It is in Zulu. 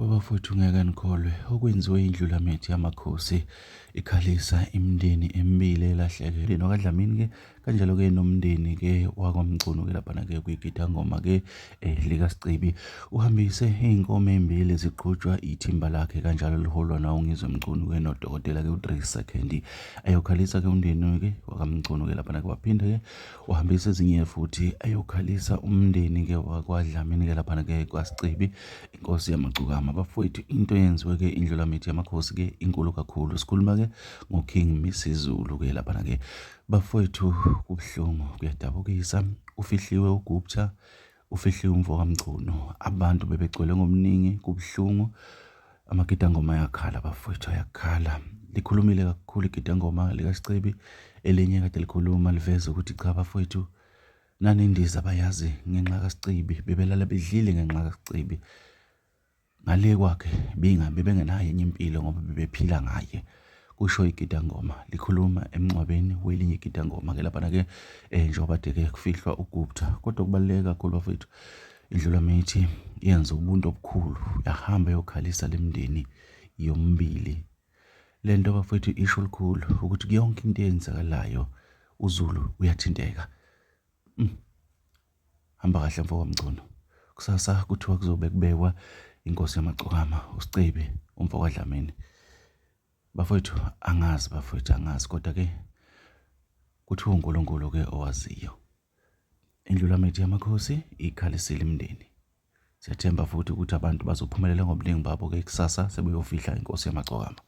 Babafowethu ngeke nikholwe okwenziwe indlulamithi yamakhosi ikhalisa imindeni emibili elahlekile. NokwaDlamini-ke kanjalo-ke nomndeni-ke wakwaMgcunuke laphana-ke kwigidigangoma-ke likaSicibi uhambise iy'nkomo ey'mbili ziqhutshwa ithimba lakhe kanjalo liholwa na uNgizwe Mgcunuke nodokotela-ke uDresi Sakhendi ayokhalisa-ke umndeni-ke wakaMgcunuke laphana-ke waphinde-ke uhambise ezinye futhi ayokhalisa umndeni-ke wakwaDlamini-ke laphana-ke kwaSicibi inkosi yamagcukama. Bafowethu into eyenziwe-ke indlulamithi yamakhosi-ke inkulu kakhulu. Sikhuluma-ke ngoKing Misizulu-ke laphana-ke bafowethu kubuhlungu kuyadabukisa ufihliwe uGupta ufihliwe umvokamgcuno abantu bebegcwele ngobuningi kubuhlungu amagidangoma ayakhala bafowethu ayakhala likhulumile kakhulu igidangoma likaSicibi elinye kade likhuluma liveza ukuthi cha bafowethu nani indiza bayazi ngenxa kaSicibi bebelala bedlile ngenxa kaSicibi ngale kwakhe bebengenayo enye impilo ngoba bebephila ngaye kusho igidangoma likhuluma emncwabeni welinye igidangoma ke laphana-ke njengoba kade-ke kufihlwa uGupta kodwa kubaluleke kakhulu bafowethu indlulamithi yenza ubuntu obukhulu yahamba yokhalisa lemndeni yomibili le nto bafowethu isho likhulu ukuthi yonke into eyenzakalayo uZulu uyathinteka. Hamba kahle mfokamgcuno kusasa kuthiwa kuzobe kubekwa inkosi yamagcokama uSicibi umfokwaDlamini bafowethu angazi bafowethu angazi kodwa-ke kuthiwa uNkulunkulu-ke owaziyo indlulamithi yamakhosi ikhalisile imindeni siyathemba futhi ukuthi abantu bazophumelela ngobuningi babo-ke kusasa sebeyofihla inkosi yamagcokama.